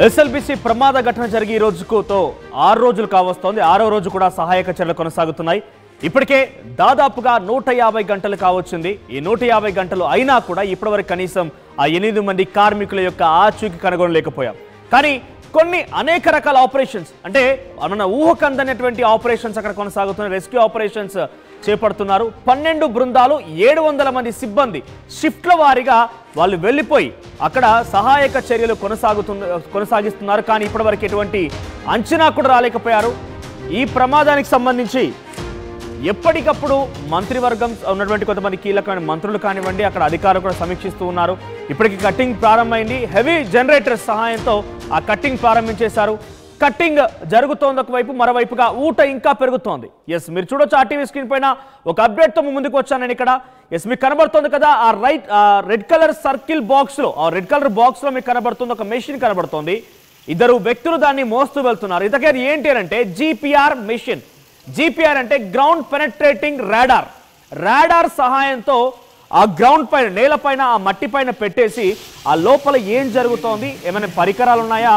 SLBC ప్రమాద ఘటన జరిగి ఈ రోజుతో 6 రోజులు కావస్తోంది. 6వ రోజు కూడా సహాయక చర్యలు కొనసాగుతున్నాయి. ఇప్పటికే దాదాపుగా 150 గంటలు కావచ్చింది. ఈ 150 గంటలు అయినా కూడా ఇప్పటివరకు కనీసం ఆ 8 మంది కార్మికుల యొక్క ఆచూకీ కనుగొనలేకపోయాం. కానీ కొన్ని అనేక రకాల ఆపరేషన్స్ అంటే మన ఊహకందనటువంటి ఆపరేషన్స్ అక్కడ కొనసాగుతున్నాయి. రెస్క్యూ ఆపరేషన్స్ చేపడుతున్నారు. 12 బృందాలు 700 మంది సిబ్బంది షిఫ్ట్ల వారీగా వాళ్ళు వెళ్ళిపోయి అక్కడ సహాయక చర్యలు కొనసాగిస్తున్నారు. కానీ ఇప్పటివరకు ఎటువంటి అంచనా కూడా రాలేకపోయారు. ఈ ప్రమాదానికి సంబంధించి ఎప్పటికప్పుడు మంత్రివర్గం ఉన్నటువంటి కొంతమంది కీలకమైన మంత్రులు కానివ్వండి, అక్కడ అధికారులు కూడా సమీక్షిస్తూ ఉన్నారు. ఇప్పటికి కట్టింగ్ ప్రారంభమైంది. హెవీ జనరేటర్ సహాయంతో ఆ కట్టింగ్ ప్రారంభించేశారు. కట్టింగ్ జరుగుతోంది ఒకవైపు, మరోవైపుగా ఊట ఇంకా పెరుగుతోంది. ఎస్, మీరు చూడొచ్చు ఆర్టీవీ స్క్రీన్ పైన ఒక అప్డేట్తో ముందుకు వచ్చాను నేను ఇక్కడ. ఎస్, మీకు కనబడుతుంది కదా ఆ రెడ్ కలర్ సర్కిల్ బాక్స్లో, ఆ రెడ్ కలర్ బాక్స్లో మీకు కనబడుతుంది ఒక మెషిన్ కనబడుతోంది. 2 వ్యక్తులు దాన్ని మోస్తూ వెళ్తున్నారు. ఇంతకీ ఏంటి అంటే జీపీఆర్ మెషిన్. జీపీఆర్ అంటే గ్రౌండ్ పెనట్రేటింగ్ రాడార్. రాడార్ సహాయంతో ఆ గ్రౌండ్ పైన, నేలపైన, ఆ మట్టి పైన పెట్టేసి ఆ లోపల ఏం జరుగుతోంది, ఏమైనా పరికరాలు ఉన్నాయా,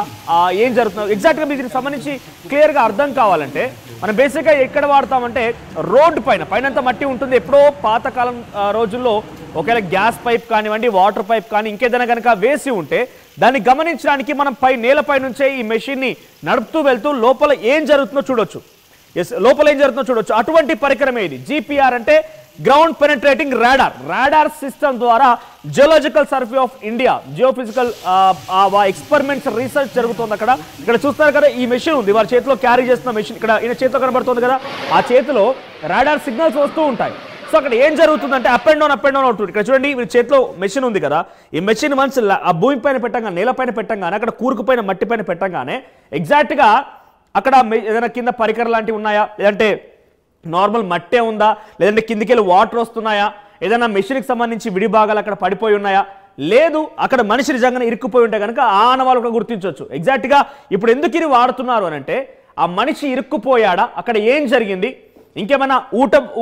ఏం జరుగుతుంది ఎగ్జాక్ట్గా మీకు దీనికి సంబంధించి క్లియర్గా అర్థం కావాలంటే మనం బేసిక్గా ఎక్కడ వాడతామంటే రోడ్డు పైనంతా మట్టి ఉంటుంది. ఎప్పుడో పాతకాలం రోజుల్లో ఒకవేళ గ్యాస్ పైప్ కానివ్వండి, వాటర్ పైప్ కానీ ఇంకేదైనా కనుక వేసి ఉంటే దాన్ని గమనించడానికి మనం నేలపై నుంచే ఈ మెషిన్ని నడుపుతూ వెళ్తూ లోపల ఏం జరుగుతుందో చూడొచ్చు. లోపల ఏం జరుగుతుందో చూడొచ్చు. అటువంటి పరికరమే ఇది. జీపీఆర్ అంటే ground penetrating radar. Radar system ద్వారా geological survey of India, geophysical experiments research జరుగుతుంది అక్కడ. ఇక్కడ చూస్తారు కదా ఈ మెషిన్ ఉంది, వారి చేతిలో క్యారీ చేస్తున్న మెషిన్ ఇక్కడ ఈయన చేతిలో కనబడుతుంది కదా. ఆ చేతిలో రాడార్ సిగ్నల్స్ వస్తూ ఉంటాయి. సో అక్కడ ఏం జరుగుతుందంటే అప్ అండ్ డౌన్ అవుతుంది. ఇక్కడ చూడండి వీరి చేతిలో మెషిన్ ఉంది కదా, ఈ మెషిన్ వన్స్ ఆ భూమి పైన పెట్టంగానే, నేలపైన పెట్టంగానే, అక్కడ కూరుకుపోయిన మట్టి పైన పెట్టంగానే ఎగ్జాక్ట్గా అక్కడ ఏదైనా కింద పరికరం లాంటివి ఉన్నాయా, లేదంటే నార్మల్ మట్టే ఉందా, లేదంటే కిందికి వెళ్ళి వాటర్ వస్తున్నాయా, ఏదైనా మెషిన్కి సంబంధించి విడి భాగాలు అక్కడ పడిపోయి ఉన్నాయా, లేదు అక్కడ మనిషి నిజంగానే ఇరుక్కుపోయి ఉంటే కనుక ఆ ఆనవాళ్ళు కూడా గుర్తించవచ్చు. ఎగ్జాక్ట్గా ఇప్పుడు ఎందుకు ఇది వాడుతున్నారు అని అంటే ఆ మనిషి ఇరుక్కుపోయాడా, అక్కడ ఏం జరిగింది, ఇంకేమైనా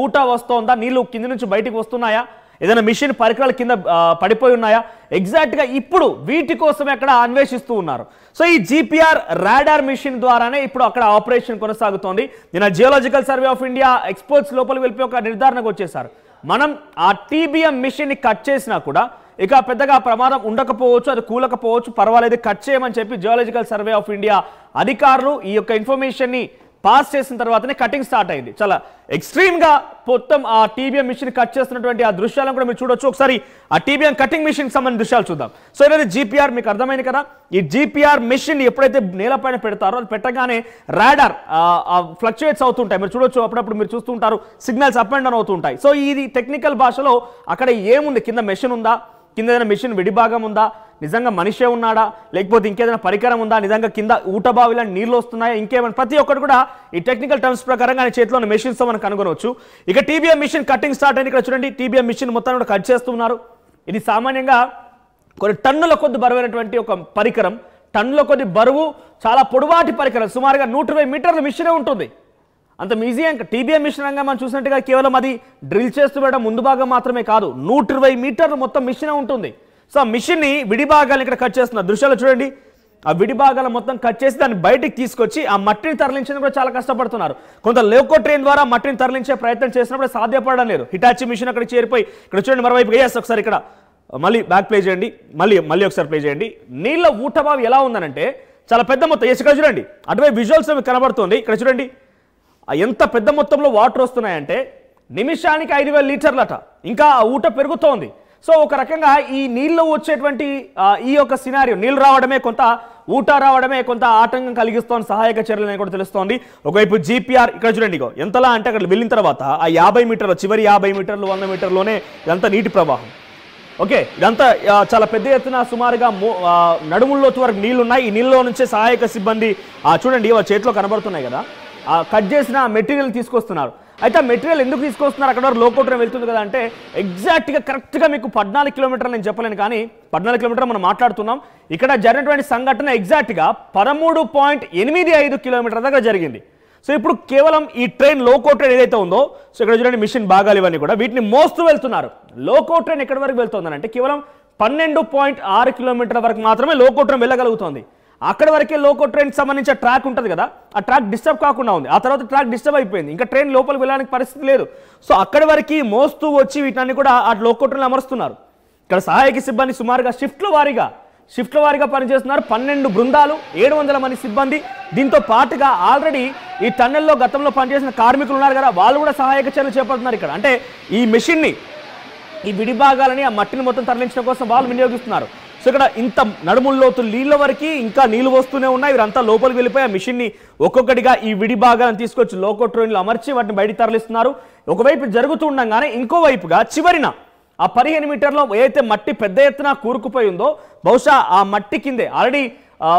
ఊట వస్తుందా, నీళ్లు కింద నుంచి బయటికి వస్తున్నాయా, ఏదైనా మిషన్ పరికరాలు కింద పడిపోయి ఉన్నాయా, ఎగ్జాక్ట్గా ఇప్పుడు వీటి కోసమే అక్కడ అన్వేషిస్తూ ఉన్నారు. సో ఈ జీపీఆర్ రాడార్ మిషన్ ద్వారానే ఇప్పుడు అక్కడ ఆపరేషన్ కొనసాగుతోంది. నిన్న geological survey of India experts లోపలికి వెళ్ళిపోయి ఒక నిర్ధారణకు వచ్చేసారు. మనం ఆ టీబీఎం మిషన్ని కట్ చేసినా కూడా ఇక పెద్దగా ప్రమాదం ఉండకపోవచ్చు, అది కూలకపోవచ్చు, పర్వాలేదు కట్ చేయమని చెప్పి జియోలాజికల్ సర్వే ఆఫ్ ఇండియా అధికారులు ఈ యొక్క ఇన్ఫర్మేషన్ని పాస్ చేసిన తర్వాతనే కటింగ్ స్టార్ట్ అయింది. చాలా ఎక్స్ట్రీమ్గా మొత్తం ఆ టీబీఎం మిషన్ కట్ చేస్తున్నటువంటి ఆ దృశ్యాలను కూడా మీరు చూడొచ్చు. ఒకసారి ఆ టీబీఎం కటింగ్ మిషన్ సంబంధించిన దృశ్యాలు చూద్దాం. సో ఇది జీపీఆర్, మీకు అర్థమైంది కదా. ఈ జీపీఆర్ మిషన్ ఎప్పుడైతే నేలపైన పెడతారో అది పెట్టగానే రాడార్ ఫ్లక్చుయేట్స్ అవుతుంటాయి. మీరు చూడొచ్చు, అప్పుడప్పుడు మీరు చూస్తుంటారు సిగ్నల్స్ అప్ అండ్ డౌన్ అవుతుంటాయి. సో ఇది టెక్నికల్ భాషలో అక్కడ ఏముంది, కింద మెషిన్ ఉందా, కింద ఏదైనా మెషిన్ విడిభాగం ఉందా, నిజంగా మనిషే ఉన్నాడా, లేకపోతే ఇంకేదైనా పరికరం ఉందా, నిజంగా కింద ఊట బావిలో నీళ్ళు వస్తున్నాయా, ఇంకేమైనా ప్రతి ఒక్కటి కూడా ఈ టెక్నికల్ టర్మ్స్ ప్రకారంగా చేతిలో ఉన్న మెషిన్స్తో మనం కనుగొనవచ్చు. ఇక టీబీఎం మిషన్ కటింగ్ స్టార్ట్ అయింది. ఇక్కడ చూడండి టీబీఎం మిషన్ మొత్తం కూడా కట్ చేస్తున్నారు. ఇది సామాన్యంగా కొన్ని టన్నుల కొద్ది బరువైనటువంటి ఒక పరికరం. టన్నుల కొద్ది బరువు, చాలా పొడవాటి పరికరం, సుమారుగా 120 మీటర్ల మిషనే ఉంటుంది. అంత ఈజీ టీబీఎం మిషన్ రంగా మనం చూసినట్టుగా కేవలం అది డ్రిల్ చేస్తూ పెట్టడం ముందు భాగం మాత్రమే కాదు, 120 మీటర్లు మొత్తం మిషనే ఉంటుంది. సో ఆ మిషన్ని విడిభాగాలు ఇక్కడ కట్ చేస్తున్నారు. దృశ్యాలు చూడండి, ఆ విడిభాగాలు మొత్తం కట్ చేసి దాన్ని బయటికి తీసుకొచ్చి ఆ మట్టిని తరలించడానికి కూడా చాలా కష్టపడుతున్నారు. కొంత లోకో ట్రైన్ ద్వారా మట్టిని తరలించే ప్రయత్నం చేసినప్పుడు సాధ్యపడడం లేదు. హిటాచి మిషన్ అక్కడ చేరిపోయి ఇక్కడ చూడండి మరోవైపు ఒకసారి ఇక్కడ మళ్ళీ బ్యాక్ ప్లే చేయండి, మళ్ళీ ఒకసారి ప్లే చేయండి. నీళ్ళ ఊటబావి ఎలా ఉందనంటే చాలా పెద్ద మొత్తం. ఇక్కడ చూడండి అటువైపు విజువల్స్ కనబడుతుంది. ఇక్కడ చూడండి ఎంత పెద్ద మొత్తంలో వాటర్ వస్తున్నాయంటే నిమిషానికి 5,000 లీటర్లట. ఇంకా ఆ ఊట పెరుగుతోంది. సో ఒక రకంగా ఈ నీళ్ళు వచ్చేటువంటి ఈ యొక్క సినారియో, నీళ్ళు రావడమే కొంత, ఊట రావడమే కొంత ఆటంకం కలిగిస్తోంది సహాయక చర్యలు కూడా తెలుస్తోంది. ఒకవైపు జీపీఆర్ ఇక్కడ చూడండి ఎంతలా అంటే అక్కడ వెళ్ళిన తర్వాత ఆ 50 మీటర్లు, చివరి 50 మీటర్లు 100 మీటర్లోనే ఇదంతా నీటి ప్రవాహం. ఓకే, ఇదంతా చాలా పెద్ద ఎత్తున సుమారుగా నడుముల్లోతు వరకు నీళ్లు ఉన్నాయి. ఈ నీళ్ళలో నుంచే సహాయక సిబ్బంది చూడండి వాళ్ళ చేతిలో కనబడుతున్నాయి కదా, కట్ చేసిన మెటీరియల్ తీసుకొస్తున్నారు. అయితే ఆ మెటీరియల్ ఎందుకు తీసుకొస్తున్నారు, అక్కడ లోకో ట్రైన్ వెళ్తుంది కదా అంటే ఎగ్జాక్ట్గా కరెక్ట్గా మీకు 14 కిలోమీటర్లు నేను చెప్పలేను, కానీ 14 కిలోమీటర్లు మనం మాట్లాడుతున్నాం. ఇక్కడ జరిగినటువంటి సంఘటన ఎగ్జాక్ట్గా 13.85 కిలోమీటర్ల దగ్గర జరిగింది. సో ఇప్పుడు కేవలం ఈ ట్రైన్ లోకో ట్రైన్ ఏదైతే ఉందో, సో ఇక్కడ చూడండి మిషన్ భాగాలు ఇవన్నీ కూడా వీటిని మోస్తూ వెళ్తున్నారు. లోకో ట్రైన్ ఎక్కడి వరకు వెళ్తుందని అంటే కేవలం 12.6 కిలోమీటర్ల వరకు మాత్రమే లోకో ట్రైన్ వెళ్ళగలుగుతుంది. అక్కడి వరకే లోకో ట్రైన్ సంబంధించిన ట్రాక్ ఉంటుంది కదా, ఆ ట్రాక్ డిస్టర్బ్ కాకుండా ఉంది. ఆ తర్వాత ట్రాక్ డిస్టర్బ్ అయిపోయింది, ఇంకా ట్రైన్ లోపలికి వెళ్ళడానికి పరిస్థితి లేదు. సో అక్కడి వరకు మోస్తూ వచ్చి వీటిని కూడా ఆ లోకో ట్రైన్లు అమరుస్తున్నారు. ఇక్కడ సహాయక సిబ్బంది సుమారుగా షిఫ్ట్ల వారీగా పనిచేస్తున్నారు. 12 బృందాలు, 700 మంది సిబ్బంది. దీంతో పాటుగా ఆల్రెడీ ఈ టన్నెల్లో గతంలో పనిచేసిన కార్మికులు ఉన్నారు కదా, వాళ్ళు కూడా సహాయక చర్యలు చేపడుతున్నారు. ఇక్కడ అంటే ఈ మెషిన్ని, ఈ విడి భాగాలని ఆ మట్టిని మొత్తం తరలించడం కోసం వాళ్ళు వినియోగిస్తున్నారు. సో ఇక్కడ ఇంత నడుముల్లోతు నీళ్ళ వరకు ఇంకా నీళ్లు వస్తూనే ఉన్నాయి. వీరంతా లోపలికి వెళ్ళిపోయి ఆ మిషన్ని ఒక్కొక్కటిగా ఈ విడి భాగాలను తీసుకొచ్చి లోకో ట్రైన్లు అమర్చి వాటిని బయటికి తరలిస్తున్నారు. ఒకవైపు జరుగుతూ ఉండగానే ఇంకో వైపుగా చివరిన ఆ 15 మీటర్లో ఏదైతే మట్టి పెద్ద ఎత్తున కూరుకుపోయి ఉందో, బహుశా ఆ మట్టి కిందే ఆల్రెడీ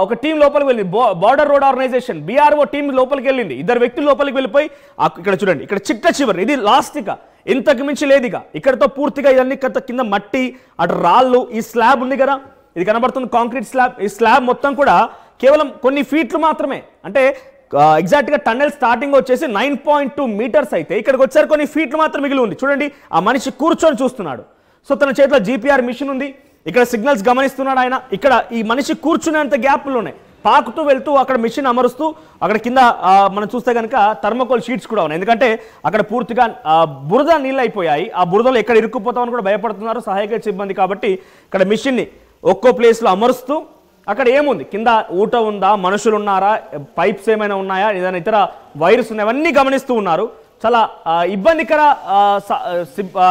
ఒక టీం లోపలికి వెళ్ళింది. Border road organisation BRO team లోపలికి వెళ్ళింది. 2 వ్యక్తులు లోపలికి వెళ్ళిపోయి ఇక్కడ చూడండి, ఇక్కడ చివరి ఇది లాస్ట్, ఇక ఇంతకు మించి లేదు. ఇక ఇక్కడతో పూర్తిగా ఇవన్నీ కింద మట్టి, అటు రాళ్ళు, ఈ స్లాబ్ ఉంది కదా, ఇది కనబడుతుంది కాంక్రీట్ స్లాబ్. ఈ స్లాబ్ మొత్తం కూడా కేవలం కొన్ని ఫీట్లు మాత్రమే, అంటే ఎగ్జాక్ట్గా టన్నెల్ స్టార్టింగ్ వచ్చేసి 9.2 మీటర్స్ అయితే ఇక్కడికి వచ్చారు కొన్ని ఫీట్లు మాత్రం మిగిలి ఉంది. చూడండి, ఆ మనిషి కూర్చొని చూస్తున్నాడు. సో తన చేతిలో GPR మిషన్ ఉంది, ఇక్కడ సిగ్నల్స్ గమనిస్తున్నాడు ఆయన. ఇక్కడ ఈ మనిషి కూర్చునేంత గ్యాప్లోనే పాకుతూ వెళ్తూ అక్కడ మిషన్ అమరుస్తూ, అక్కడ కింద మనం చూస్తే కనుక థర్మోకోల్ షీట్స్ కూడా ఉన్నాయి. ఎందుకంటే అక్కడ పూర్తిగా బురద నీళ్ళు అయిపోయాయి. ఆ బురదలో ఎక్కడ ఇరుక్కుపోతామని కూడా భయపడుతున్నారు సహాయక సిబ్బంది. కాబట్టి ఇక్కడ మిషన్ని ఒక్కో ప్లేస్లో అమరుస్తూ, అక్కడ ఏముంది, కింద ఊట ఉందా, మనుషులు ఉన్నారా, పైప్స్ ఏమైనా ఉన్నాయా, ఏదైనా ఇతర వైరస్ ఉన్నాయి, అవన్నీ గమనిస్తూ ఉన్నారు. చాలా ఇబ్బందికర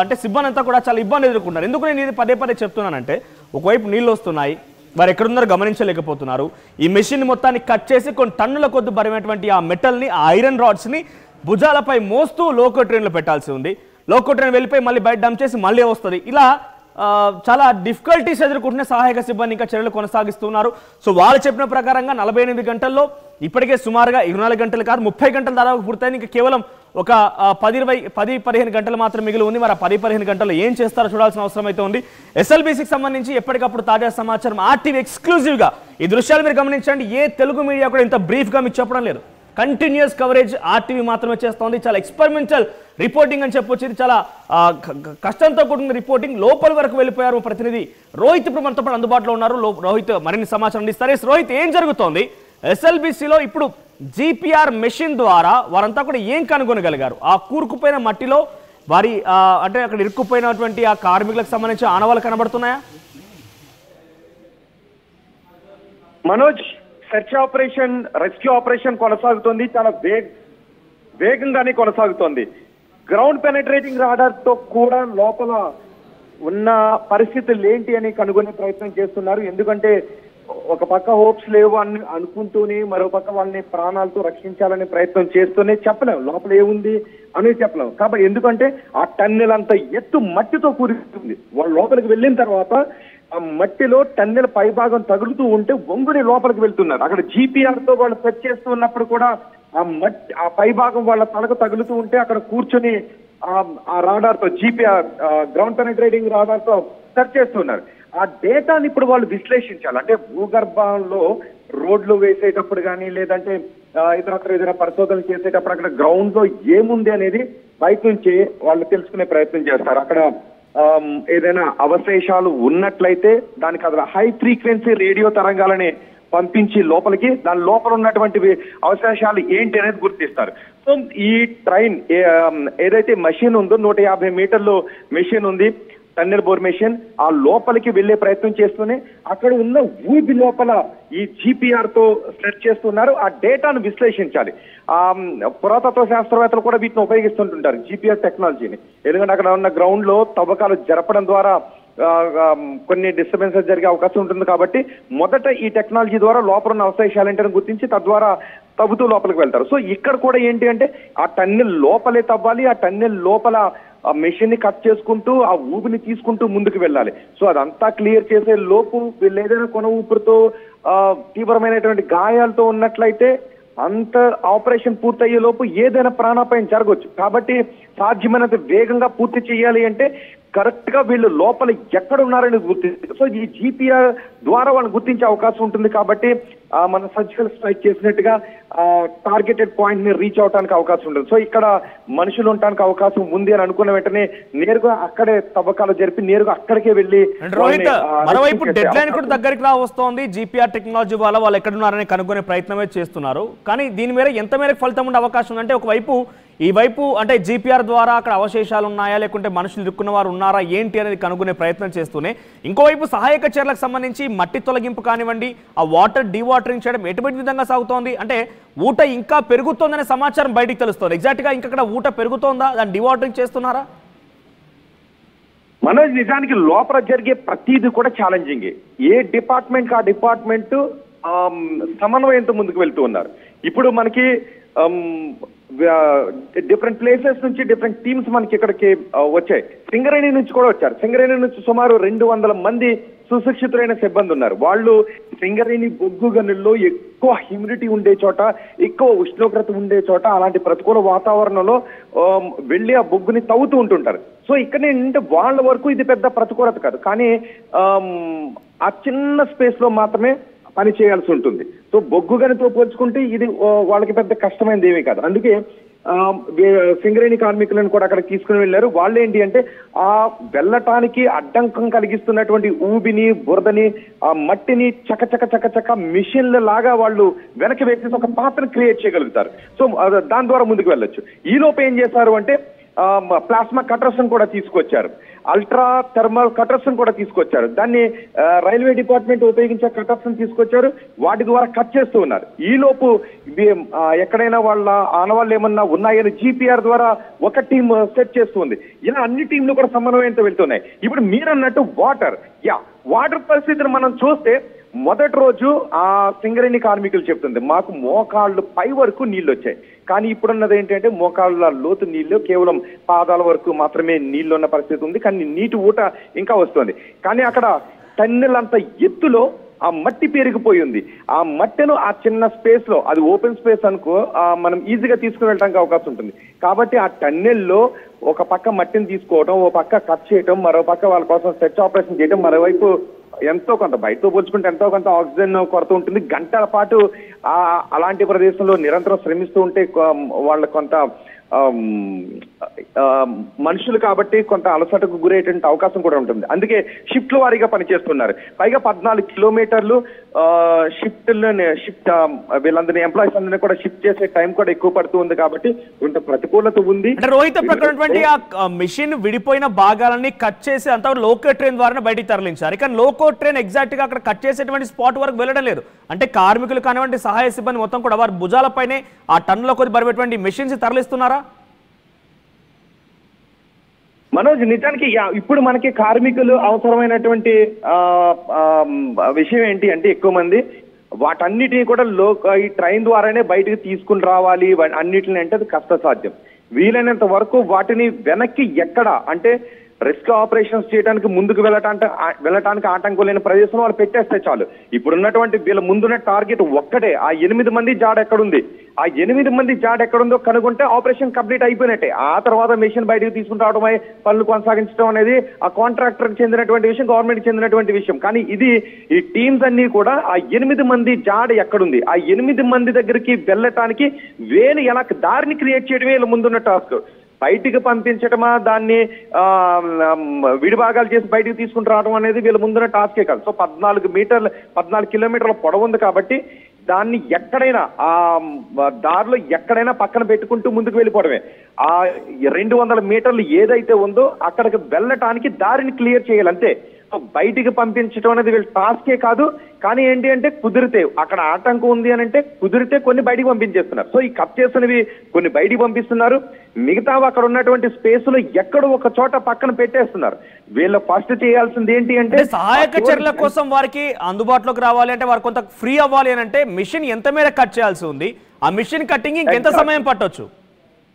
అంటే సిబ్బంది అంతా కూడా చాలా ఇబ్బంది ఎదుర్కొన్నారు. ఎందుకు నేను ఇది పదే చెప్తున్నానంటే, ఒకవైపు నీళ్ళు వస్తున్నాయి, వారు ఎక్కడున్నారో గమనించలేకపోతున్నారు. ఈ మెషిన్ మొత్తాన్ని కట్ చేసి కొన్ని టన్నుల కొద్ది బరువైనటువంటి ఆ మెటల్ని, ఆ ఐరన్ రాడ్స్ని భుజాలపై మోస్తూ లోకో ట్రైన్లో పెట్టాల్సి ఉంది. లోకో ట్రైన్ వెళ్ళిపోయి మళ్ళీ బయట డంప్ చేసి మళ్ళీ వస్తుంది. ఇలా చాలా డిఫికల్టీస్ ఎదుర్కొంటున్న సహాయక సిబ్బంది ఇంకా చర్యలు కొనసాగిస్తున్నారు. సో వాళ్ళు చెప్పిన ప్రకారంగా 48 గంటల్లో ఇప్పటికే సుమారుగా 24 గంటలు కాదు 30 గంటల దాదాపు పూర్తయింది. ఇంకా కేవలం ఒక 10-15 గంటలు మాత్రం మిగిలి ఉంది. మరి ఆ 10-15 గంటల్లో ఏం చేస్తారో చూడాల్సిన అవసరం అయితే ఉంది. SLBCకి సంబంధించి ఎప్పటికప్పుడు తాజా సమాచారం RTV ఎక్స్క్లూజివ్గా, ఈ దృశ్యాలు మీరు గమనించండి. ఏ తెలుగు మీడియా కూడా ఇంత బ్రీఫ్గా మీకు చెప్పడం లేదు. కంటిన్యూస్ కవరేజ్ RTV మాత్రమే చేస్తోంది. చాలా ఎక్స్పెరిమెంటల్ రిపోర్టింగ్ అని చెప్పొచ్చు. ఇది చాలా కష్టంతో కూడిన రిపోర్టింగ్. లోపల వరకు వెళ్ళిపోయారు ప్రతినిధి రోహిత్ ఇప్పుడు మనతో పాటు అందుబాటులో ఉన్నారు. రోహిత్ మరిన్ని సమాచారం ఇస్తారు. రోహిత్, ఏం జరుగుతోంది SLBCలో? ఇప్పుడు GPR మెషిన్ ద్వారా వారంతా కూడా ఏం కనుగొనగలిగారు? ఆ కూరుకుపోయిన మట్టిలో వారి అంటే అక్కడ ఇరుక్కుపోయినటువంటి ఆ కార్మికులకు సంబంధించిన ఆనవాళ్ళు కనబడుతున్నాయా? Manoj, search operation, rescue operation కొనసాగుతోంది. చాలా వేగంగానే కొనసాగుతోంది. గ్రౌండ్ పెనట్రేటింగ్ రాడార్ తో కూడా లోపల ఉన్న పరిస్థితులు ఏంటి అని కనుగొనే ప్రయత్నం చేస్తున్నారు. ఎందుకంటే ఒక పక్క హోప్స్ లేవు అని అనుకుంటూనే మరో పక్క వాళ్ళని ప్రాణాలతో రక్షించాలనే ప్రయత్నం చేస్తూనే చెప్పలేము లోపల ఏముంది అనేది చెప్పలేము. కాబట్టి ఎందుకంటే ఆ టన్నెల్ అంత ఎత్తు మట్టితో కూరుతుంది. వాళ్ళు లోపలికి వెళ్ళిన తర్వాత ఆ మట్టిలో టన్నెల్ పై భాగం తగులుతూ ఉంటే వంగుని లోపలికి వెళ్తున్నారు. అక్కడ GPR తో వాళ్ళు సెర్చ్ చేస్తూ ఉన్నప్పుడు కూడా ఆ పై భాగం వాళ్ళ తలకు తగులుతూ ఉంటే అక్కడ కూర్చొని ఆ రాడార్ తో GPR గ్రౌండ్ పెనట్రేటింగ్ రాడార్ తో సెర్చ్ చేస్తున్నారు. ఆ డేటాని ఇప్పుడు వాళ్ళు విశ్లేషించాలి. అంటే భూగర్భంలో రోడ్లు వేసేటప్పుడు కానీ లేదంటే ఇతర పరిశోధనలు చేసేటప్పుడు అక్కడ గ్రౌండ్ లో ఏముంది అనేది బయట నుంచి వాళ్ళు తెలుసుకునే ప్రయత్నం చేస్తారు. అక్కడ ఏదైనా అవశేషాలు ఉన్నట్లయితే దానికి అక్కడ హై ఫ్రీక్వెన్సీ రేడియో తరంగాలని పంపించి లోపలికి దాని లోపల ఉన్నటువంటి అవశేషాలు ఏంటి అనేది గుర్తిస్తారు. సో ఈ ట్రైన్ ఏదైతే మెషిన్ ఉందో 150 మీటర్లు మెషిన్ ఉంది, టన్నెల్ బోర్ మెషిన్. ఆ లోపలికి వెళ్లే ప్రయత్నం చేస్తూనే అక్కడ ఉన్న ఊబి లోపల ఈ GPR తో సెర్చ్ చేస్తున్నారు. ఆ డేటాను విశ్లేషించాలి. పురాతత్వ శాస్త్రవేత్తలు కూడా వీటిని ఉపయోగిస్తుంటుంటారు, GPR టెక్నాలజీని. ఎందుకంటే అక్కడ ఉన్న గ్రౌండ్ లో తవ్వకాలు జరపడం ద్వారా కొన్ని డిస్టర్బెన్సెస్ జరిగే అవకాశం ఉంటుంది. కాబట్టి మొదట ఈ టెక్నాలజీ ద్వారా లోపల ఉన్న అవశేషాలు ఏంటని గుర్తించి తద్వారా తవ్వుతూ లోపలికి వెళ్తారు. సో ఇక్కడ కూడా ఏంటి అంటే ఆ టన్నెల్ లోపలే తవ్వాలి. ఆ టన్నెల్ లోపల ఆ మెషిన్ ని కట్ చేసుకుంటూ ఆ ఊపిని తీసుకుంటూ ముందుకు వెళ్ళాలి. సో అదంతా క్లియర్ చేసే లోపు వీళ్ళు ఏదైనా కొన ఊపిరితో తీవ్రమైనటువంటి గాయాలతో ఉన్నట్లయితే అంత ఆపరేషన్ పూర్తయ్యే లోపు ఏదైనా ప్రాణాపాయం జరగవచ్చు. కాబట్టి సాధ్యమైనంత వేగంగా పూర్తి చేయాలి అంటే కరెక్ట్ గా వీళ్ళు లోపల ఎక్కడ ఉన్నారని గుర్తిస్తారు. సో ఈ GPR ద్వారా వాళ్ళని గుర్తించే అవకాశం ఉంటుంది. కాబట్టి మన సర్జికల్ స్ట్రైక్ చేసినట్టుగా టార్గెటెడ్ పాయింట్ ని రీచ్ అవడానికి అవకాశం ఉంటుంది. సో ఇక్కడ మనుషులు ఉండడానికి అవకాశం ఉంది అని అనుకున్న వెంటనే నేరుగా అక్కడే తవ్వకాలు జరిపి నేరుగా అక్కడికే వెళ్ళి రోహిత్, మరోవైపు డెడ్ లైన్ కూడా దగ్గరికి వస్తోంది. జీపీఆర్ టెక్నాలజీ వల్ల వాళ్ళు ఎక్కడున్నారని కనుగొనే ప్రయత్నమే చేస్తున్నారు. కానీ దీని మీద ఎంత మేరకు ఫలితం ఉండే అవకాశం ఉందంటే, ఒకవైపు ఈ వైపు అంటే జీపీఆర్ ద్వారా అక్కడ అవశేషాలు ఉన్నాయా లేకుంటే మనుషులు ఇరుక్కున్న వారు ఉన్నారా ఏంటి అనేది కనుగొనే ప్రయత్నం చేస్తూనే, ఇంకోవైపు సహాయక చర్యలకు సంబంధించి మట్టి తొలగింపు కానివ్వండి, ఆ వాటర్ డీవాటరింగ్ చేయడం ఎటువంటి విధంగా సాగుతోంది అంటే ఊట ఇంకా పెరుగుతోందనే సమాచారం బయటికి తెలుస్తుంది. ఎగ్జాక్ట్ గా ఇంకా ఊట పెరుగుతోందా, దాన్ని డీవాటరింగ్ చేస్తున్నారా? మనోజ్, నిజానికి లోపల జరిగే ప్రతిదీ కూడా ఛాలెంజింగ్. ఏ డిపార్ట్మెంట్ ఆ డిపార్ట్మెంట్ సమన్వయంతో ముందుకు వెళ్తూ ఉన్నారు. ఇప్పుడు మనకి డిఫరెంట్ ప్లేసెస్ నుంచి డిఫరెంట్ టీమ్స్ మనకి ఇక్కడికి వచ్చాయి. సింగరేణి నుంచి కూడా వచ్చారు. సింగరేణి నుంచి సుమారు 200 మంది సుశిక్షితులైన సిబ్బంది ఉన్నారు. వాళ్ళు సింగరేణి బొగ్గు గనుల్లో ఎక్కువ హ్యూమిడిటీ ఉండే చోట, ఎక్కువ ఉష్ణోగ్రత ఉండే చోట, అలాంటి ప్రతికూల వాతావరణంలో వెళ్ళి ఆ బొగ్గుని తవ్వుతూ ఉంటుంటారు. సో ఇక్కడ ఏంటంటే వాళ్ళ వరకు ఇది పెద్ద ప్రతికూలత కాదు, కానీ ఆ చిన్న స్పేస్ లో మాత్రమే పని చేయాల్సి ఉంటుంది. సో బొగ్గు గనితో పోల్చుకుంటే ఇది వాళ్ళకి పెద్ద కష్టమైనది ఏమీ కాదు. అందుకే సింగరేణి కార్మికులను కూడా అక్కడ తీసుకుని వెళ్ళారు. వాళ్ళు ఏంటి అంటే ఆ వెళ్ళటానికి అడ్డంకం కలిగిస్తున్నటువంటి ఊబిని, బురదని, ఆ మట్టిని చకచక మిషన్ల లాగా వాళ్ళు వెనక్కి వేసేసి ఒక పాత్రను క్రియేట్ చేయగలుగుతారు. సో దాని ద్వారా ముందుకు వెళ్ళొచ్చు. ఈ లోపు ఏం చేశారు అంటే ప్లాస్మా కటర్స్ కూడా తీసుకొచ్చారు, అల్ట్రా థర్మల్ కటర్స్ కూడా తీసుకొచ్చారు. దాన్ని రైల్వే డిపార్ట్మెంట్ ఉపయోగించే కటర్స్ తీసుకొచ్చారు. వాటి ద్వారా కట్ చేస్తూ ఉన్నారు. ఈ లోపు ఎక్కడైనా వాళ్ళ ఆనవాళ్ళు ఏమన్నా ఉన్నాయని జీపీఆర్ ద్వారా ఒక టీం సెట్ చేస్తుంది. ఇలా అన్ని టీంలు కూడా సమన్వయంతో వెళ్తున్నాయి. ఇప్పుడు మీరన్నట్టు వాటర్ పరిస్థితిని మనం చూస్తే, మొదటి రోజు ఆ సింగరేణి కార్మికులు చెప్తుంది మాకు మోకాళ్ళు పై వరకు నీళ్లు వచ్చాయి. కానీ ఇప్పుడున్నది ఏంటంటే మోకాళ్ళ లోతు నీళ్లు, కేవలం పాదాల వరకు మాత్రమే నీళ్లు ఉన్న పరిస్థితి ఉంది. కానీ నీటి ఊట ఇంకా వస్తుంది. కానీ అక్కడ టన్నెలంత ఎత్తులో ఆ మట్టి పెరిగిపోయింది. ఆ మట్టిను ఆ చిన్న స్పేస్ లో, అది ఓపెన్ స్పేస్ అనుకో, మనం ఈజీగా తీసుకుని వెళ్ళడానికి అవకాశం ఉంటుంది. కాబట్టి ఆ టన్నెల్లో ఒక పక్క మట్టిని తీసుకోవడం, ఓ పక్క కట్ చేయడం, మరో పక్క వాళ్ళ కోసం సెర్చ్ ఆపరేషన్ చేయడం, మరోవైపు ఎంతో కొంత బయటతో పోల్చుకుంటే ఎంతో కొంత ఆక్సిజన్ కొరత ఉంటుంది. గంటల పాటు అలాంటి ప్రదేశంలో నిరంతరం శ్రమిస్తూ ఉంటే వాళ్ళ కొంత మనుషులు కాబట్టి కొంత అలసటకు గురయ్యేటువంటి అవకాశం కూడా ఉంటుంది. అందుకే షిఫ్ట్ల వారీగా పనిచేస్తున్నారు. పైగా 14 కిలోమీటర్లు షిఫ్ట్ వీళ్ళందరినీ ఎంప్లాయీస్ అందరినీ కూడా షిఫ్ట్ చేసే టైం కూడా ఎక్కువ పడుతూ ఉంది. కాబట్టి కొంత ప్రతికూలత ఉంది. రోహిత్, ప్రకటనటువంటి ఆ మిషన్ విడిపోయిన భాగాలన్నీ కట్ చేసి అంతా లోకో ట్రైన్ ద్వారా బయటికి తరలించారు. కానీ లోకో ట్రైన్ ఎగ్జాక్ట్ గా అక్కడ కట్ చేసేటువంటి స్పాట్ వరకు వెళ్ళడం లేదు. అంటే కార్మికులు కానివ్వండి, సహాయ సిబ్బంది మొత్తం కూడా వారి భుజాలపైనే ఆ టన్నుల కొద్ది బరిపెటువంటి మెషిన్స్ తరలిస్తున్నారా? మనోజ్, నిజానికి ఇప్పుడు మనకి కార్మికులు అవసరమైనటువంటి విషయం ఏంటి అంటే, ఎక్కువ మంది వాటన్నిటిని కూడా ఈ ట్రైన్ ద్వారానే బయటకు తీసుకుని రావాలి. అన్నిటిని అంటే అది కష్టసాధ్యం. వీలైనంత వరకు వాటిని వెనక్కి ఎక్కడ అంటే రెస్క్యూ ఆపరేషన్స్ చేయడానికి ముందుకు వెళ్ళటానికి ఆటంకం లేని ప్రదేశంలో వాళ్ళు పెట్టేస్తే చాలు. ఇప్పుడున్నటువంటి వీళ్ళ ముందున్న టార్గెట్ ఒక్కటే, ఆ 8 మంది జాడ ఎక్కడుంది, ఆ 8 మంది జాడ ఎక్కడుందో కనుగొంటే ఆపరేషన్ కంప్లీట్ అయిపోయినట్టే. ఆ తర్వాత మెషిన్ బయటకు తీసుకుని రావడమై పనులు కొనసాగించడం అనేది ఆ కాంట్రాక్టర్కి చెందినటువంటి విషయం, గవర్నమెంట్కి చెందినటువంటి విషయం. కానీ ఇది ఈ టీమ్స్ అన్ని కూడా ఆ 8 మంది జాడ ఎక్కడుంది, ఆ 8 మంది దగ్గరికి వెళ్ళటానికి ఎలా దారిని క్రియేట్ చేయడమే వీళ్ళ ముందున్న టాస్క్. బయటికి పంపించడమా, దాన్ని విడిభాగాలు చేసి బయటికి తీసుకుని రావడం అనేది వీళ్ళ ముందున్న టాస్కే కాదు. సో 14 కిలోమీటర్ల పొడవు ఉంది. కాబట్టి దాన్ని ఎక్కడైనా ఆ దారిలో ఎక్కడైనా పక్కన పెట్టుకుంటూ ముందుకు వెళ్ళిపోవడమే. ఆ 200 మీటర్లు ఏదైతే ఉందో అక్కడికి వెళ్ళటానికి దారిని క్లియర్ చేయాలి అంతే. బయటికి పంపించడం అనేది వీళ్ళ టాస్కే కాదు. కానీ ఏంటి అంటే కుదిరితే, అక్కడ ఆటంకం ఉంది అని అంటే కుదిరితే కొన్ని బయటికి పంపించేస్తున్నారు. సో ఈ కట్ చేసినవి కొన్ని బయటికి పంపిస్తున్నారు, మిగతావి అక్కడ ఉన్నటువంటి స్పేస్ లో ఎక్కడో ఒక చోట పక్కన పెట్టేస్తున్నారు. వీళ్ళు ఫస్ట్ చేయాల్సింది ఏంటి అంటే, సహాయక చర్యల కోసం వారికి అందుబాటులోకి రావాలి అంటే, వారు కొంత ఫ్రీ అవ్వాలి అని అంటే మిషన్ ఎంత మేర కట్ చేయాల్సి ఉంది, ఆ మిషన్ కట్టింగ్ ఇంకెంత సమయం పట్టొచ్చు?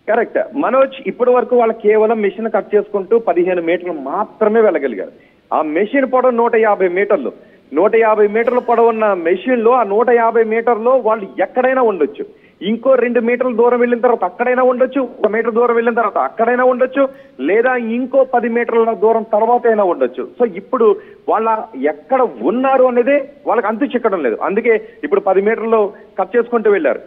కరెక్ట్ మనోజ్, ఇప్పటి వరకు వాళ్ళు కేవలం మిషన్ కట్ చేసుకుంటూ 15 మీటర్లు మాత్రమే వెళ్ళగలిగారు. ఆ మెషిన్ పొడవు 150 మీటర్లు. 150 మీటర్ల పొడవున్న మెషిన్ లో ఆ 150 మీటర్లో వాళ్ళు ఎక్కడైనా ఉండొచ్చు. ఇంకో 2 మీటర్ల దూరం వెళ్ళిన తర్వాత అక్కడైనా ఉండొచ్చు, 1 మీటర్ దూరం వెళ్ళిన తర్వాత అక్కడైనా ఉండొచ్చు, లేదా ఇంకో 10 మీటర్ల దూరం తర్వాత అయినా ఉండొచ్చు. సో ఇప్పుడు వాళ్ళ ఎక్కడ ఉన్నారు అనేది వాళ్ళకి అంతు చిక్కడం లేదు. అందుకే ఇప్పుడు 10 మీటర్లు కట్ చేసుకుంటూ వెళ్ళారు.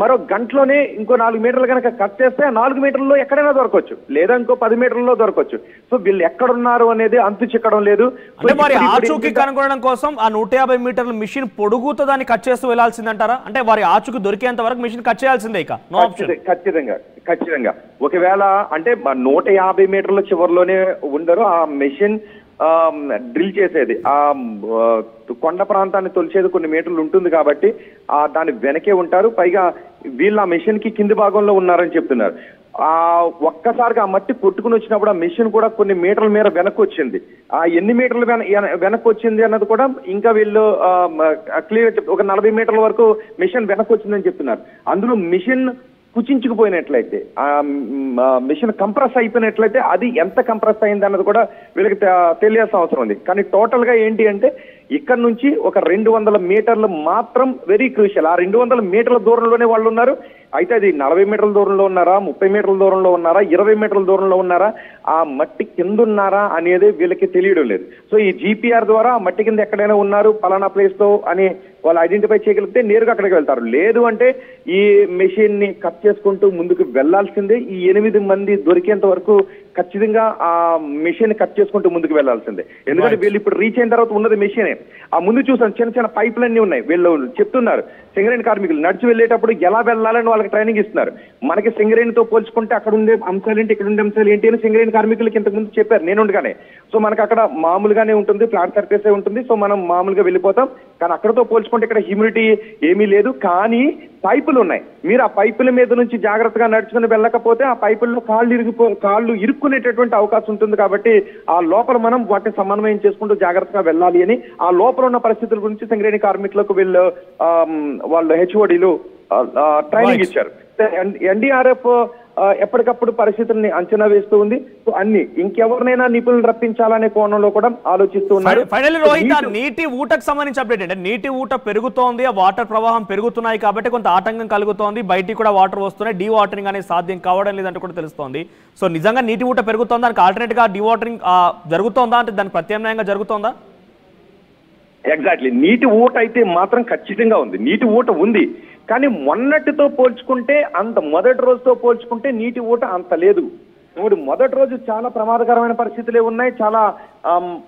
మరో గంటలోనే ఇంకో 4 మీటర్లు కనుక కట్ చేస్తే 4 మీటర్లలో ఎక్కడైనా దొరకవచ్చు, లేదా ఇంకో 10 మీటర్లలో దొరకవచ్చు. సో వీళ్ళు ఎక్కడున్నారు అనేది అంతు చిక్కడం లేదు. అంటే మరి ఆచూకీ కనుగొనడం కోసం ఆ 150 మీటర్ల మిషన్ పొడుగుతో దాన్ని కట్ చేస్తూ వెళ్లాల్సిందంటారా? అంటే వారి ఆచూకీ దొరికేంత వరకు మిషన్ కట్ చేయాల్సిందే ఇక? ఖచ్చితంగా ఒకవేళ అంటే 150 మీటర్ల చివరిలోనే ఉండరు. ఆ మెషిన్ డ్రిల్ చేసేది ఆ కొండ ప్రాంతాన్ని తొలిచేది కొన్ని మీటర్లు ఉంటుంది కాబట్టి దాని వెనకే ఉంటారు. పైగా వీళ్ళు ఆ మెషిన్ కి కింది భాగంలో ఉన్నారని చెప్తున్నారు. ఒక్కసారిగా ఆ మట్టి కొట్టుకుని వచ్చినప్పుడు ఆ మెషిన్ కూడా కొన్ని మీటర్ల మేర వెనక్కి వచ్చింది. ఆ ఎన్ని మీటర్లు వెనక్కి వచ్చింది అన్నది కూడా ఇంకా వీళ్ళు క్లియర్ ఒక 40 మీటర్ల వరకు మెషిన్ వెనక్కి వచ్చిందని చెప్తున్నారు. అందులో మిషన్ కుచించుకుపోయినట్లయితే, ఆ మిషన్ కంప్రెస్ అయిపోయినట్లయితే అది ఎంత కంప్రెస్ అయింది అన్నది కూడా వీళ్ళకి తెలియాల్సిన అవసరం ఉంది. కానీ టోటల్ గా ఏంటి అంటే ఇక్కడ నుంచి ఒక 200 మీటర్లు మాత్రం వెరీ క్రూషియల్. ఆ 200 మీటర్ల దూరంలోనే వాళ్ళు ఉన్నారు. అయితే అది 40 మీటర్ల దూరంలో ఉన్నారా, 30 మీటర్ల దూరంలో ఉన్నారా, 20 మీటర్ల దూరంలో ఉన్నారా, ఆ మట్టి కింద ఉన్నారా అనేది వీళ్ళకి తెలియడం లేదు. సో ఈ జీపీఆర్ ద్వారా ఆ మట్టి కింద ఎక్కడైనా ఉన్నారు పలానా ప్లేస్ లో అని వాళ్ళు ఐడెంటిఫై చేయగలిగితే నేరుగా అక్కడికి వెళ్తారు. లేదు అంటే ఈ మెషిన్ ని కట్ చేసుకుంటూ ముందుకు వెళ్లాల్సిందే. ఈ 8 మంది దొరికేంత వరకు ఖచ్చితంగా ఆ మెషిన్ కట్ చేసుకుంటూ ముందుకు వెళ్లాల్సిందే. ఎందుకంటే వీళ్ళు ఇప్పుడు రీచ్ అయిన తర్వాత ఉన్నది మెషినే. ఆ ముందు చూసాను చిన్న చిన్న పైపులన్నీ ఉన్నాయి. వీళ్ళు చెప్తున్నారు సింగరేణి కార్మికులు నడిచి వెళ్ళేటప్పుడు ఎలా వెళ్ళాలని వాళ్ళకి ట్రైనింగ్ ఇస్తున్నారు. మనకి సింగరేణితో పోల్చుకుంటే అక్కడ ఉండే అంశాలు ఏంటి, ఇక్కడ ఉండే అంశాలు ఏంటి అని సింగరేణి కార్మికులకి ఇంతకు ముందు చెప్పారు నేను ఉండగానే. సో మనకు అక్కడ మామూలుగానే ఉంటుంది, ఫ్లాట్ సర్ఫేసే ఉంటుంది. సో మనం మామూలుగా వెళ్ళిపోతాం. కానీ అక్కడతో పోల్చుకుంటే ఇక్కడ హ్యూమిడిటీ ఏమీ లేదు. కానీ పైపులు ఉన్నాయి. మీరు ఆ పైపుల మీద నుంచి జాగ్రత్తగా నడుచుకుని వెళ్ళకపోతే ఆ పైపుల్లో కాళ్ళు ఇరుక్కునేటటువంటి అవకాశం ఉంటుంది. కాబట్టి ఆ లోపల మనం వాటిని సమన్వయం చేసుకుంటూ జాగ్రత్తగా వెళ్ళాలి అని ఆ లోపల ఉన్న పరిస్థితుల గురించి సింగరేణి కార్మికులకు వాళ్ళు హెచ్ఓడీలు ట్రైనింగ్ ఇచ్చారు. ఎన్డీఆర్ఎఫ్ ఎప్పటికప్పుడు పరిస్థితుల్ని అంచనా వేస్తూ ఉంది. సో అన్ని ఇంకెవరినైనా నిపుణులు రప్పించాలనే కోణంలో కూడా ఆలోచిస్తూ ఉన్నారు. ఫైనల్లీ రోహిత్, నీటి ఊటకు సంబంధించి అప్డేట్ అంటే నీటి ఊట పెరుగుతోంది, ఆ వాటర్ ప్రవాహం పెరుగుతున్నాయి కాబట్టి కొంత ఆటంకం కలుగుతోంది. బయటికి కూడా వాటర్ వస్తున్నాయి, డీ వాటరింగ్ అనేది సాధ్యం కావడం లేదంటే కూడా తెలుస్తోంది. సో నిజంగా నీటి ఊట పెరుగుతోందా, దానికి ఆల్టర్నేట్ గా డీ వాటరింగ్ జరుగుతోందా, అంటే దానికి ప్రత్యామ్నాయంగా జరుగుతోందా? ఎగ్జాక్ట్లీ నీటి ఊట అయితే మాత్రం ఖచ్చితంగా ఉంది. నీటి ఊట ఉంది. కానీ మొన్నటితో పోల్చుకుంటే మొదటి రోజుతో పోల్చుకుంటే నీటి ఊట అంత లేదు. ఇప్పుడు మొదటి రోజు చాలా ప్రమాదకరమైన పరిస్థితులే ఉన్నాయి, చాలా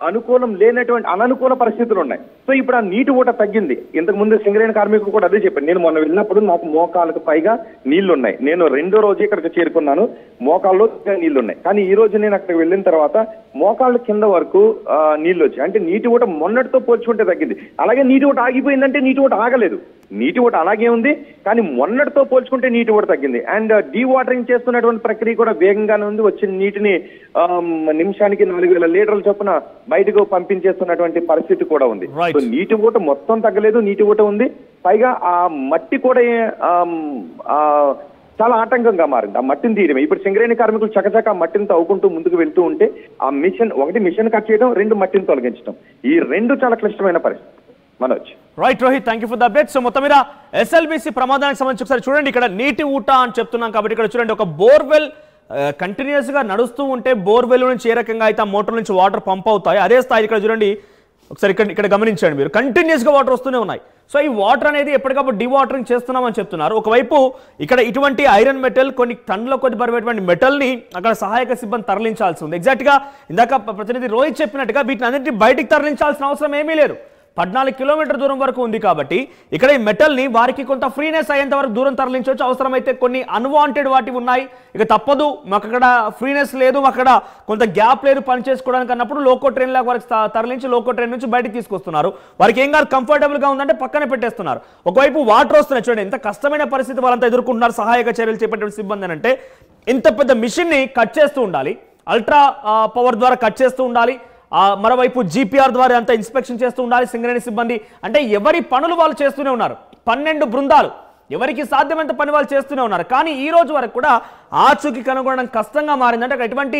అననుకూల పరిస్థితులు ఉన్నాయి. సో ఇప్పుడు ఆ నీటి ఊట తగ్గింది. ఇంతకు ముందు సింగరేణి కార్మికులు కూడా అదే చెప్పారు. నేను మొన్న వెళ్ళినప్పుడు నాకు మోకాళ్ళకు పైగా నీళ్లున్నాయి. నేను 2వ రోజు ఇక్కడికి చేరుకున్నాను, మోకాళ్ళలో నీళ్లున్నాయి. కానీ ఈ రోజు నేను అక్కడికి వెళ్ళిన తర్వాత మోకాళ్ళ కింద వరకు నీళ్లు వచ్చాయి. అంటే నీటి ఊట మొన్నటితో పోల్చుకుంటే తగ్గింది. అలాగే నీటి ఊట ఆగిపోయిందంటే నీటి ఊట ఆగలేదు. నీటి ఊట అలాగే ఉంది. కానీ మొన్నటితో పోల్చుకుంటే నీటి ఊట తగ్గింది. అండ్ డీ వాటరింగ్ చేస్తున్నటువంటి ప్రక్రియ కూడా వేగంగానే ఉంది. వచ్చిన నీటిని నిమిషానికి 4000 లీటర్ల చొప్పున బయటకు పంపించేస్తున్నటువంటి పరిస్థితి కూడా ఉంది. సో నీటి ఊట మొత్తం తగ్గలేదు, నీటి ఊట ఉంది. పైగా ఆ మట్టి కూడా చాలా ఆటంకంగా మారింది. ఆ మట్టిని తీయడమే ఇప్పుడు సింగరేణి కార్మికులు చకచక మట్టిని తవ్వుకుంటూ ముందుకు వెళ్తూ ఉంటే ఆ మిషన్ కట్ చేయడం, 2 మట్టిని తొలగించడం, ఈ 2 చాలా క్లిష్టమైన పరిస్థితి. Manoj right Rohit, thank you for the update. So మొత్తం మీద ఎస్ఎల్బిసి ప్రమాదానికి సంబంధించి ఒకసారి చూడండి. ఇక్కడ నీటి ఊట అని చెప్తున్నాం కాబట్టి ఇక్కడ చూడండి, ఒక బోర్వెల్ కంటిన్యూస్ గా నడుస్తూ ఉంటే బోర్వెల్ నుంచి ఏ రకంగా అయితే ఆ మోటార్ నుంచి వాటర్ పంప్ అవుతాయి అదే స్థాయి ఇక్కడ చూడండి. ఒకసారి ఇక్కడ గమనించండి, మీరు కంటిన్యూస్ గా వాటర్ వస్తూనే ఉన్నాయి. సో ఈ వాటర్ అనేది ఎప్పటికప్పుడు డివాటరింగ్ చేస్తున్నామని చెప్తున్నారు. ఒకవైపు ఇక్కడ ఇటువంటి ఐరన్ మెటల్, కొన్ని టన్నుల కొద్ది బరువైనటువంటి మెటల్ ని అక్కడ సహాయక సిబ్బంది తరలించాల్సి ఉంది. ఎగ్జాక్ట్ గా ఇందాక ప్రతినిధి రోహిత్ చెప్పినట్టుగా వీటిని అన్నింటినీ బయటికి తరలించాల్సిన అవసరం ఏమీ లేదు. 14 కిలోమీటర్ దూరం వరకు ఉంది కాబట్టి ఇక్కడ ఈ మెటల్ ని వారికి కొంత ఫ్రీనెస్ అయ్యేంత వరకు దూరం తరలించవచ్చు. అవసరమైతే కొన్ని అన్వాంటెడ్ వాటి ఉన్నాయి, ఇక తప్పదు, మాకు అక్కడ ఫ్రీనెస్ లేదు, అక్కడ కొంత గ్యాప్ లేదు పని చేసుకోవడానికి అన్నప్పుడు లోకో ట్రైన్ లాగా వారికి తరలించి లోకో ట్రైన్ నుంచి బయటకు తీసుకొస్తున్నారు. వారికి ఏం కాదు, కంఫర్టబుల్ గా ఉందంటే పక్కనే పెట్టేస్తున్నారు. ఒకవైపు వాటర్ వస్తున్నాయి చూడండి, ఎంత కష్టమైన పరిస్థితి వాళ్ళంతా ఎదుర్కొంటున్నారు. సహాయక చర్యలు చేపట్టే సిబ్బంది అంటే ఇంత పెద్ద మిషన్ ని కట్ చేస్తూ ఉండాలి, అల్ట్రా పవర్ ద్వారా కట్ చేస్తూ ఉండాలి, మరోవైపు జీపీఆర్ ద్వారా అంతా ఇన్స్పెక్షన్ చేస్తూ ఉండాలి సింగరేణి సిబ్బంది. అంటే ఎవరి పనులు వాళ్ళు చేస్తూనే ఉన్నారు. 12 బృందాలు, ఎవరికి సాధ్యమైనంత పని వాళ్ళు చేస్తూనే ఉన్నారు. కానీ ఈ రోజు వరకు కూడా ఆచూకీ కనుగొనడం కష్టంగా మారిందంటే ఎటువంటి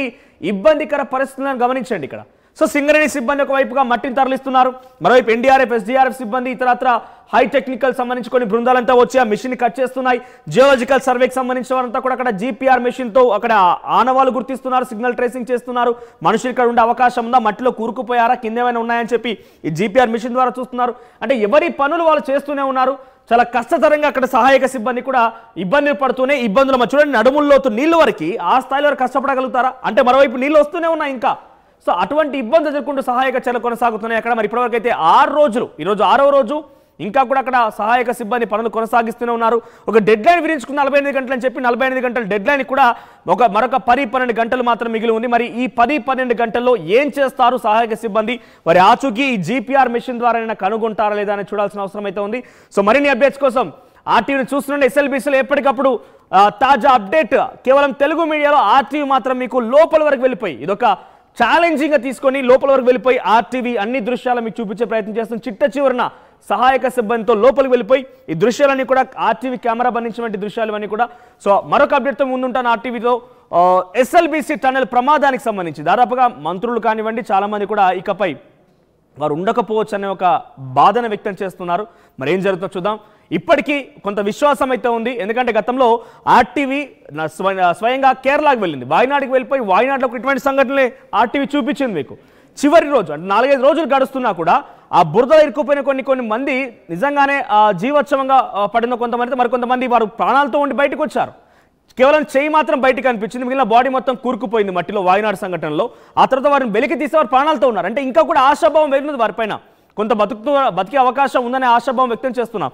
ఇబ్బందికర పరిస్థితులను గమనించండి ఇక్కడ. సో సింగరేణి సిబ్బంది ఒకవైపుగా మట్టిని తరలిస్తున్నారు, మరోవైపు ఎన్డీఆర్ఎఫ్ ఎస్డీఆర్ఎఫ్ సిబ్బంది ఇతరత్ర హై టెక్నికల్ సంబంధించి కొన్ని బృందాలంతా వచ్చి ఆ మిషన్ కట్ చేస్తున్నాయి. జియోలాజికల్ సర్వేకి సంబంధించిన వారంతా కూడా అక్కడ జీపీఆర్ మెషిన్ తో అక్కడ ఆనవాళ్ళు గుర్తిస్తున్నారు, సిగ్నల్ ట్రేసింగ్ చేస్తున్నారు. మనుషులు ఇక్కడ ఉండే అవకాశం ఉందా, మట్టిలో కూరుకుపోయారా, కింద ఏమైనా ఉన్నాయని చెప్పి ఈ జీపీఆర్ మిషన్ ద్వారా చూస్తున్నారు. అంటే ఎవరి పనులు వాళ్ళు చేస్తూనే ఉన్నారు. చాలా కష్టతరంగా అక్కడ సహాయక సిబ్బంది కూడా ఇబ్బందులు పడుతూనే ఇబ్బందులు చూడండి, నడుముల్లోతు నీళ్ళు వరకు ఆ స్థాయిలో వరకు కష్టపడగలుగుతారా అంటే మరోవైపు నీళ్ళు వస్తూనే ఉన్నాయి ఇంకా. సో అటువంటి ఇబ్బంది ఎదుర్కొంటూ సహాయక చర్యలు కొనసాగుతున్నాయి అక్కడ. మరి ఇప్పటివరకు అయితే 6 రోజులు, ఈరోజు 6వ రోజు ఇంకా కూడా అక్కడ సహాయక సిబ్బంది పనులు కొనసాగిస్తూనే ఉన్నారు. ఒక డెడ్ లైన్ విధించుకున్న 48 గంటలు అని చెప్పి 48 గంటల డెడ్ లైన్ కూడా మరొక 10-12 గంటలు మాత్రం మిగిలి ఉంది. మరి ఈ 10-12 గంటల్లో ఏం చేస్తారు సహాయక సిబ్బంది, మరి ఆచూకీ ఈ జీపీఆర్ మిషన్ ద్వారా కనుగొంటారా లేదా అని చూడాల్సిన అవసరం అయితే ఉంది. సో మరిన్ని అప్డేట్స్ కోసం ఆర్టీవీని చూస్తుండే ఎస్ఎల్బీసీలో ఎప్పటికప్పుడు తాజా అప్డేట్ కేవలం తెలుగు మీడియాలో ఆర్టీవీ మాత్రం మీకు లోపల వరకు వెళ్ళిపోయి ఇదొక ఛాలెంజింగ్ గా తీసుకొని లోపల వరకు వెళ్ళిపోయి ఆర్టీవీ అన్ని దృశ్యాలు మీకు చూపించే ప్రయత్నం చేస్తుంది. చిట్ట చివరన సహాయక సిబ్బందితో లోపలికి వెళ్ళిపోయి ఈ దృశ్యాలన్నీ కూడా ఆర్టీవీ కెమెరా బంధించినటువంటి దృశ్యాలు అన్నీ కూడా. సో మరొక అప్డేట్తో ముందుంటాను ఆర్టీవీతో. ఎస్ఎల్బీసీ టన్నెల్ ప్రమాదానికి సంబంధించి దాదాపుగా మంత్రులు కానివ్వండి చాలా మంది కూడా ఇకపై వారు ఉండకపోవచ్చు అనే ఒక బాధను వ్యక్తం చేస్తున్నారు. మరి ఏం జరుగుతుందో చూద్దాం. ఇప్పటికీ కొంత విశ్వాసం అయితే ఉంది, ఎందుకంటే గతంలో ఆర్టీవీ స్వయంగా కేరళకు వెళ్ళింది, వాయనాడుకి వెళ్ళిపోయి వాయనాడులో ఇటువంటి సంఘటనలే ఆర్టీవీ చూపించింది మీకు. చివరి రోజు అంటే 4-5 రోజులు గడుస్తున్నా కూడా ఆ బురదలో ఇరుక్కుపోయిన కొన్ని మంది నిజంగానే జీవోత్సవంగా పడిన కొంతమంది, మరికొంతమంది వారు ప్రాణాలతో ఉండి బయటకు వచ్చారు. కేవలం చేయి మాత్రం బయటకు కనిపించింది, మిగిలిన బాడీ మొత్తం కూరుకుపోయింది మట్టిలో వాయనాడు సంఘటనలో. ఆ తర్వాత వారిని వెలికి తీసి వారు ప్రాణాలతో ఉన్నారు. అంటే ఇంకా కూడా ఆశాభావం వెలిగినది వారిపైన, కొంత బతికే అవకాశం ఉందనే ఆశాభావం వ్యక్తం చేస్తున్నాం.